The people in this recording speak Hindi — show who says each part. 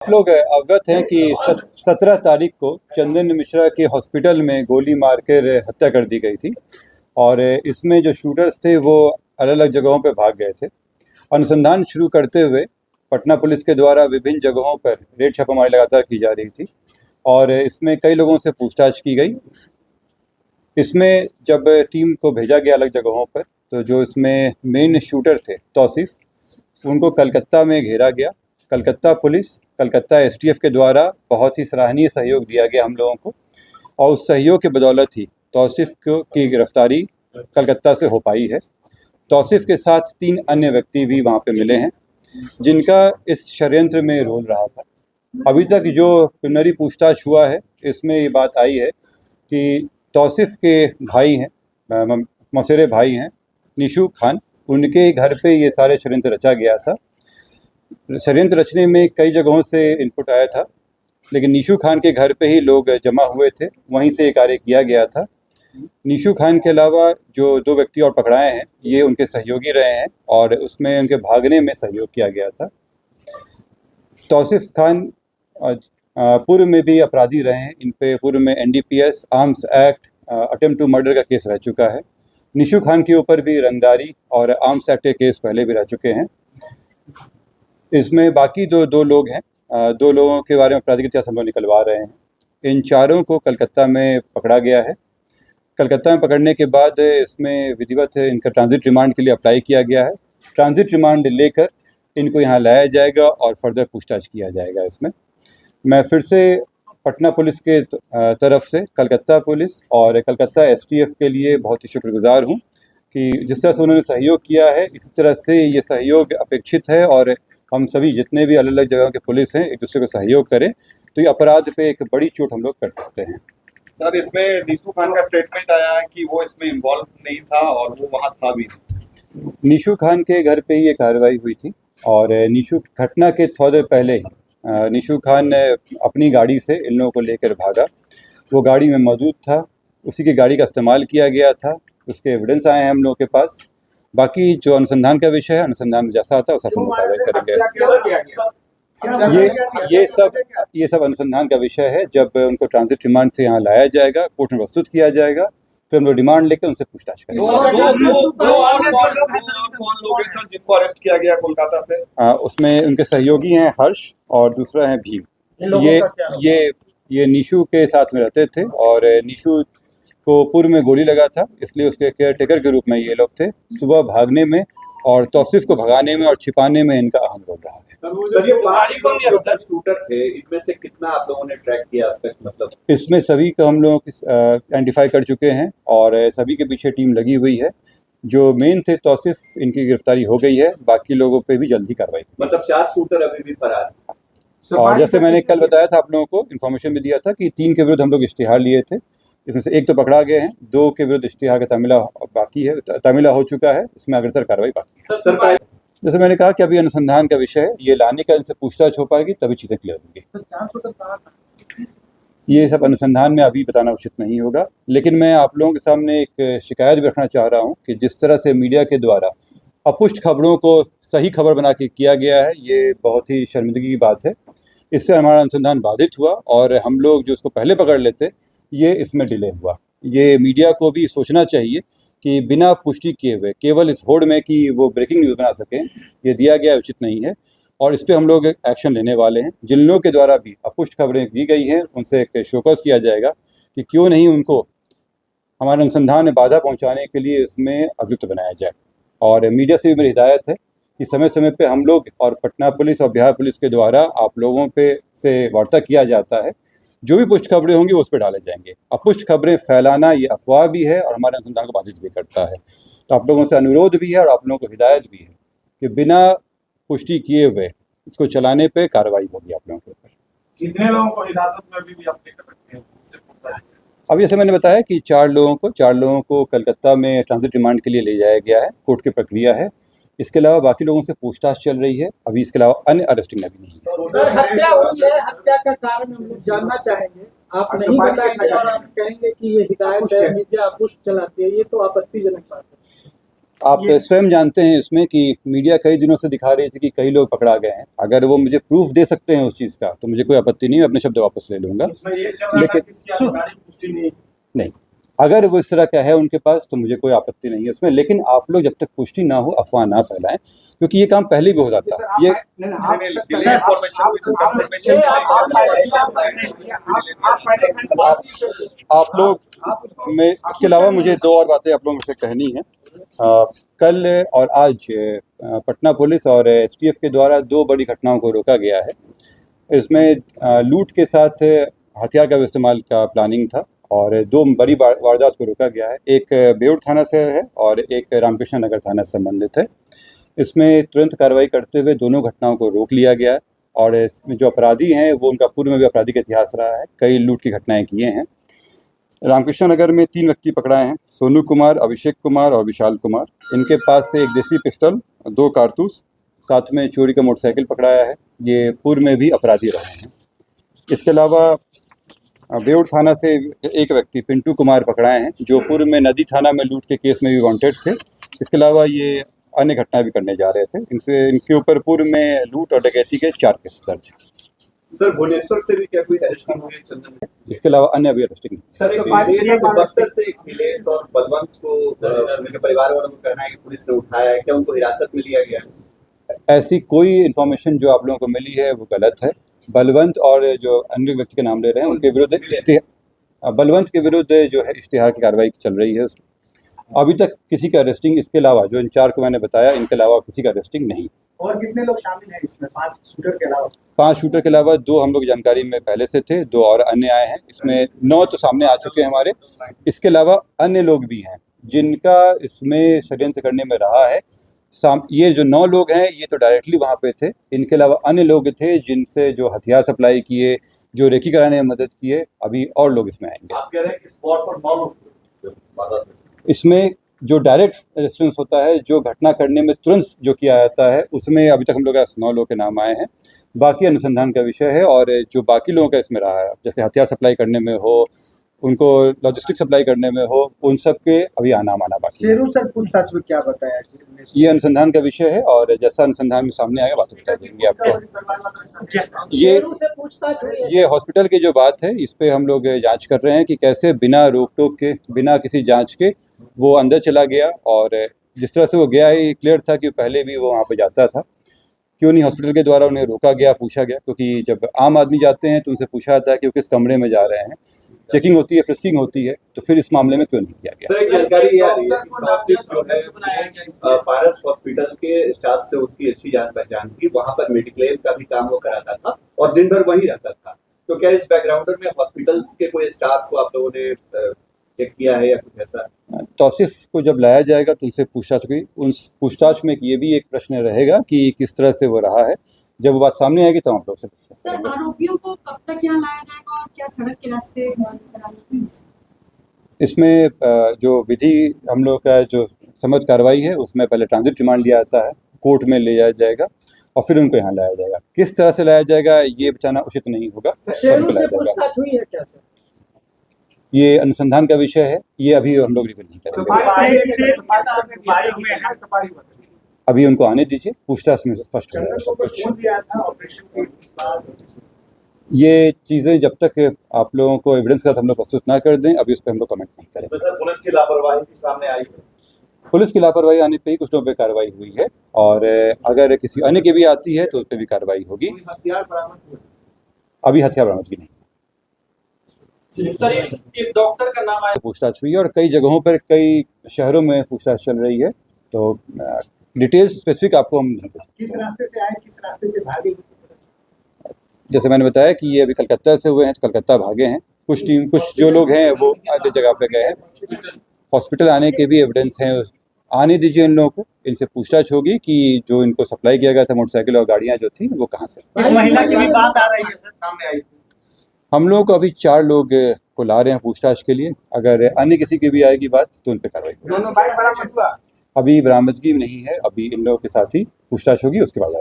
Speaker 1: आप लोग अवगत हैं कि 17 तारीख को चंदन मिश्रा के हॉस्पिटल में गोली मारकर हत्या कर दी गई थी और इसमें जो शूटर्स थे वो अलग अलग जगहों पर भाग गए थे। अनुसंधान शुरू करते हुए पटना पुलिस के द्वारा विभिन्न जगहों पर रेड छापामारी लगातार की जा रही थी और इसमें कई लोगों से पूछताछ की गई। इसमें जब टीम को भेजा गया अलग जगहों पर तो जो इसमें मेन शूटर थे तौसीफ, उनको कलकत्ता में घेरा गया। कलकत्ता पुलिस, कलकत्ता एसटीएफ के द्वारा बहुत ही सराहनीय सहयोग दिया गया हम लोगों को और उस सहयोग के बदौलत ही तौसीफ की गिरफ्तारी कलकत्ता से हो पाई है। तौसीफ के साथ 3 अन्य व्यक्ति भी वहाँ पे मिले हैं जिनका इस षड्यंत्र में रोल रहा था। अभी तक जो प्रिलिमिनरी पूछताछ हुआ है इसमें ये बात आई है कि तौसीफ के भाई हैं, मौसेरे भाई हैं निशू खान, उनके घर पे ये सारे षड्यंत्र रचा गया था। षड्यंत्र रचने में कई जगहों से इनपुट आया था, लेकिन निशू खान के घर पे ही लोग जमा हुए थे, वहीं से ये कार्य किया गया था। निशू खान के अलावा जो 2 व्यक्ति और पकड़ाए हैं ये उनके सहयोगी रहे हैं और उसमें उनके भागने में सहयोग किया गया था। तौसीफ खान पूर्व में भी अपराधी रहे हैं, इन पे पूर्व में NDPS, arms act, attempt to murder का केस रह चुका है। निशू खान के ऊपर भी रंगदारी और आर्म्स एक्ट के केस पहले भी रह चुके हैं। इसमें बाकी जो 2 लोग हैं, 2 लोगों के बारे में आपराधिक इतिहास हम लोग निकलवा रहे हैं। इन चारों को कलकत्ता में पकड़ा गया है। कलकत्ता में पकड़ने के बाद इसमें विधिवत इनका ट्रांजिट रिमांड के लिए अप्लाई किया गया है। ट्रांजिट रिमांड लेकर इनको यहाँ लाया जाएगा और फर्दर पूछताछ किया जाएगा। इसमें मैं फिर से पटना पुलिस के तरफ से कलकत्ता पुलिस और कलकत्ता एसटीएफ के लिए बहुत ही शुक्रगुजार हूँ कि जिस तरह से उन्होंने सहयोग किया है इसी तरह से ये सहयोग अपेक्षित है और हम सभी जितने भी अलग अलग जगह के पुलिस हैं एक दूसरे को सहयोग करें तो ये अपराध पे एक बड़ी चोट हम लोग कर सकते हैं।
Speaker 2: सर, इसमें निशू खान का स्टेटमेंट आया है कि वो इसमें इन्वॉल्व नहीं था और वो वहाँ था भी नहीं।
Speaker 1: निशू खान के घर पे ही ये कार्रवाई हुई थी और निशू घटना के थोड़ी देर पहले ही निशू खान अपनी गाड़ी से इन लोगों को लेकर भागा। वो गाड़ी में मौजूद था, उसी की गाड़ी का इस्तेमाल किया गया था, उसके एविडेंस आए हैं हम लोगों के पास। बाकी जो अनुसंधान का विषय है, अनुसंधान में जैसा आता है उस मुताबिक करेंगे। ये सब अनुसंधान का विषय है। जब उनको ट्रांजिट रिमांड से यहाँ लाया जाएगा, कोर्ट में प्रस्तुत किया जाएगा, फिर हम लोग रिमांड लेकर उनसे पूछताछ करेंगे।
Speaker 2: जिनको अरेस्ट किया गया कोलकाता से,
Speaker 1: उसमें उनके सहयोगी हैं हर्ष और दूसरा है भीम। ये निशू के साथ में रहते थे और निशू को पूर्व में गोली लगा था, इसलिए उसके केयर टेकर के रूप में ये लोग थे। सुबह भागने में और तौसीफ को भगाने में और छिपाने में इनका अहम रोल रहा है।
Speaker 2: सर, ये 5 शूटर थे, इनमें से कितना आप लोगों ने ट्रैक किया अब तक? मतलब
Speaker 1: इसमें सभी को हम लोग आइडेंटिफाई कर चुके हैं और सभी के पीछे टीम लगी हुई है। जो मेन थे तौसीफ, इनकी गिरफ्तारी हो गई है, बाकी लोगों पे भी जल्दी कार्रवाई।
Speaker 2: मतलब 4 शूटर अभी भी फरार हैं।
Speaker 1: और जैसे मैंने कल बताया था आप लोगों को, इन्फॉर्मेशन भी दिया था कि 3 के विरुद्ध हम लोग इश्तिहार लिए थे, इसमें से 1 तो पकड़ा गए हैं, 2 के विरुद्ध इश्तिहार का तामिला बाकी है, तामिला हो चुका है, इसमें अग्रतर कार्रवाई बाकी है।
Speaker 2: सर,
Speaker 1: जैसे मैंने कहा कि अभी अनुसंधान का विषय है, ये लाने का इनसे पूछताछ हो पाएगी तभी चीज़ें क्लियर होंगी। ये सब अनुसंधान में अभी बताना उचित नहीं होगा, लेकिन मैं आप लोगों के सामने एक शिकायत भी रखना चाह रहा हूँ कि जिस तरह से मीडिया के द्वारा अपुष्ट खबरों को सही खबर बना के किया गया है, ये बहुत ही शर्मिंदगी की बात है। इससे हमारा अनुसंधान बाधित हुआ और हम लोग जो उसको पहले पकड़ लेते, ये इसमें डिले हुआ। ये मीडिया को भी सोचना चाहिए कि बिना पुष्टि किए हुए केवल इस होड़ में कि वो ब्रेकिंग न्यूज़ बना सकें, ये दिया गया उचित नहीं है और इस पर हम लोग एक्शन लेने वाले हैं। जिन लोगों के द्वारा भी अपुष्ट खबरें दी गई हैं उनसे एक शोकस किया जाएगा कि क्यों नहीं उनको हमारे अनुसंधान में बाधा पहुंचाने के लिए इसमें अभियुक्त बनाया जाए। और मीडिया से भी मेरी हिदायत है कि समय समय पे हम लोग और पटना पुलिस और बिहार पुलिस के द्वारा आप लोगों पे से वार्ता किया जाता है, जो भी पुष्ट खबरें होंगी उस पर डाले जाएंगे। अपुष्ट खबरें फैलाना ये अफवाह भी है और हमारे अनुसंधान को बाधित भी करता है। तो आप लोगों से अनुरोध भी है और आप लोगों को हिदायत भी है कि बिना पुष्टि किए हुए इसको चलाने पे कार्रवाई होगी आप लोगों के ऊपर।
Speaker 2: कितने लोगों को हिरासत में अभी भी आप लेकर रखे हैं?
Speaker 1: अब जैसे मैंने बताया कि 4 लोगों को कलकत्ता में ट्रांजिट रिमांड के लिए ले जाया गया है, कोर्ट की प्रक्रिया है। इसके अलावा बाकी लोगों से पूछताछ चल रही है, अभी इसके अलावा अन्य अरेस्टिंग अभी नहीं है।
Speaker 3: सर, हत्या हुई है, हत्या का कारण हम लोग जानना चाहेंगे। आप नहीं बताएंगे और आप कहेंगे कि ये हिदायत है, मीडिया अपुष्ट चलाती है, ये तो आपत्तिजनक बात है।
Speaker 1: आप स्वयं जानते हैं इसमें कि मीडिया कई दिनों से दिखा रही थी कि कई लोग पकड़ा गए हैं। अगर वो मुझे प्रूफ दे सकते हैं उस चीज़ का तो मुझे कोई आपत्ति नहीं, मैं अपने शब्द वापस ले लूँगा। लेकिन नहीं, अगर वो इस तरह का है उनके पास तो मुझे कोई आपत्ति नहीं है उसमें। लेकिन आप लोग जब तक पुष्टि ना हो अफवाह ना फैलाएं, क्योंकि ये काम पहले भी हो जाता है। ये आप लोग में इसके अलावा मुझे दो और बातें आप लोगों से कहनी है। कल और आज पटना पुलिस और एसटीएफ के द्वारा दो बड़ी घटनाओं को रोका गया है। इसमें लूट के साथ हथियार का इस्तेमाल का प्लानिंग था और दो बड़ी वारदात को रोका गया है। एक बेउर थाना से है और एक रामकृष्ण नगर थाना से संबंधित है। इसमें तुरंत कार्रवाई करते हुए दोनों घटनाओं को रोक लिया गया है और इसमें जो अपराधी हैं वो उनका पूर्व में भी आपराधिक इतिहास रहा है, कई लूट की घटनाएं किए हैं। रामकृष्ण नगर में 3 व्यक्ति पकड़ाए हैं, सोनू कुमार, अभिषेक कुमार और विशाल कुमार। इनके पास से एक देसी पिस्टल, 2 कारतूस, साथ में चोरी का मोटरसाइकिल पकड़ाया है। ये पूर्व में भी अपराधी रहे हैं। इसके अलावा बेउर थाना से एक व्यक्ति पिंटू कुमार पकड़ाए हैं जो पूर्व में नदी थाना में लूट के केस में भी वांटेड थे। इसके अलावा ये अन्य घटना भी करने जा रहे थे। इनके ऊपर पूर्व में लूट और डकैती के 4 केस दर्ज हैं।
Speaker 2: सर भुवनेश्वर से भी क्या कोई अरेस्टिंग हुई है चंदन?
Speaker 1: इसके अलावा अन्य अभी अरेस्टिंग नहीं।
Speaker 2: सर बक्सर से अखिलेश और बलवंत को उनके परिवार वालों को कहना है कि पुलिस ने उठाया है, क्या उनको हिरासत में लिया गया है?
Speaker 1: ऐसी कोई इन्फॉर्मेशन जो आप लोगों को मिली है वो गलत है। बलवंत और जो अन्य व्यक्ति के नाम ले रहे हैं उनके विरुद्ध बलवंत के विरुद्ध जो है इश्तिहार की कार्रवाई चल रही है। अभी तक किसी का अरेस्टिंग, इसके अलावा जो इन 4 को मैंने बताया इनके अलावा किसी का अरेस्टिंग नहीं।
Speaker 3: और कितने लोग शामिल हैं इसमें 5 शूटर के अलावा?
Speaker 1: 5 शूटर के अलावा 2 हम लोग जानकारी में पहले से थे, 2 और अन्य आए हैं। इसमें 9 तो सामने आ चुके हैं हमारे। इसके अलावा अन्य लोग भी हैं जिनका इसमें षड्यंत्र करने में रहा है। ये जो 9 लोग हैं ये तो डायरेक्टली वहाँ पे थे। इनके अलावा अन्य लोग थे जिनसे जो हथियार सप्लाई किए, जो रेकी कराने में मदद किए। अभी और लोग इसमें आएंगे।
Speaker 2: आप कह रहे हैं कि स्पॉट पर 9 लोग
Speaker 1: इसमें जो डायरेक्ट रेजिस्टेंस होता है, जो घटना करने में तुरंत जो किया जाता है, उसमें अभी तक हम लोग 9 लोगों के नाम आए हैं। बाकी अनुसंधान का विषय है और जो बाकी लोगों का इसमें रहा है, जैसे हथियार सप्लाई करने में हो, उनको लॉजिस्टिक सप्लाई करने में हो, उन सब के अभी आना बाकी है।
Speaker 3: शेरू सर पूछताछ में क्या बताया?
Speaker 1: ये अनुसंधान का विषय है और जैसा अनुसंधान में सामने आएगा बात बता देंगे आपको।
Speaker 3: शेरू से पूछताछ हुई है?
Speaker 1: ये हॉस्पिटल की जो बात है इस पे हम लोग जांच कर रहे हैं कि कैसे बिना रोक टोक के, बिना किसी जांच के वो अंदर चला गया। और जिस तरह से वो गया है ये क्लियर था कि पहले भी वो वहाँ पे जाता था। क्यों नहीं हॉस्पिटल के द्वारा उन्हें रोका गया, पूछा गया? क्योंकि जब आम आदमी जाते हैं तो उनसे पूछा जाता है कि वो किस कमरे में जा रहे हैं, चेकिंग होती है, फ्रिस्किंग होती है, तो फिर इस मामले में क्यों नहीं किया गया?
Speaker 2: सर एक जानकारी ये आ रही है कि तौसीफ जो है पारस हॉस्पिटल के स्टाफ से उसकी अच्छी जान पहचान थी, वहाँ पर मेडिक्लेम का भी काम वो कराता था और दिन भर वहीं रहता था। तो क्या इस बैकग्राउंडर में हॉस्पिटल्स के कोई स्टाफ को आप लोगों ने चेक किया है या कुछ ऐसा?
Speaker 1: तौसीफ को जब लाया जाएगा तो उनसे पूछताछ हुई। उन पूछताछ में ये भी एक प्रश्न रहेगा कि किस तरह से वो रहा है। जब वो बात सामने आएगी तो हम लोग से पूछ सकते हैं।
Speaker 4: सर आरोपियों को कब तक यहाँ लाया जाएगा और क्या सड़क के रास्ते कराने?
Speaker 1: इसमें जो विधि हम लोग का जो समझ कार्रवाई है उसमें पहले ट्रांजिट रिमांड लिया जाता है, कोर्ट में ले जाया जाएगा और फिर उनको यहाँ लाया जाएगा। किस तरह से लाया जाएगा ये बताना उचित नहीं होगा।
Speaker 3: शेरू से पूछताछ हुई है क्या सर?
Speaker 1: ये अनुसंधान का विषय है, ये अभी हम लोग रिवील नहीं करेंगे। अभी उनको आने दीजिए, पूछताछ में स्पष्ट हो जाएगा सब कुछ। ये चीज़ें जब तक आप लोगों को एविडेंस का हम लोग प्रस्तुत ना कर दें अभी उस पर हम लोग कमेंट नहीं करेंगे।
Speaker 2: सर पुलिस की लापरवाही भी सामने आई है?
Speaker 1: पुलिस की लापरवाही आने पे ही कुछ लोगों पे कार्रवाई हुई है और अगर किसी अन्य की भी आती है तो उस पर भी कार्रवाई होगी।
Speaker 2: हथियार बरामद हुए?
Speaker 1: अभी हथियार बरामदगी नहीं।
Speaker 2: सर एक डॉक्टर का नाम आया,
Speaker 1: पूछताछ हुई और कई जगहों पर, कई शहरों में पूछताछ चल रही है, तो डिटेल्स स्पेसिफिक आपको हम नहीं दे सकते।
Speaker 3: किस रास्ते से आए, किस रास्ते से भागे?
Speaker 1: जैसे मैंने बताया कि ये अभी कलकत्ता से हुए हैं तो कलकत्ता भागे हैं। कुछ जो लोग हैं वो अन्य जगह पे गए हैं। हॉस्पिटल आने के भी एविडेंस हैं, आने दीजिए इन लोगों को, इनसे पूछताछ होगी कि जो इनको सप्लाई किया गया था मोटरसाइकिल और गाड़ियाँ जो थी वो कहाँ से।
Speaker 3: एक महिला की भी बात आ रही है सर, सामने आई थी।
Speaker 1: हम लोग को अभी 4 लोग को ला रहे हैं पूछताछ के लिए। अगर अन्य किसी की भी आएगी बात तो उन पर कार्रवाई होगी।
Speaker 3: दोनों बाइक बरामद हुआ?
Speaker 1: अभी बरामदगी नहीं है, अभी इन लोगों के साथ ही पूछताछ होगी, उसके बाद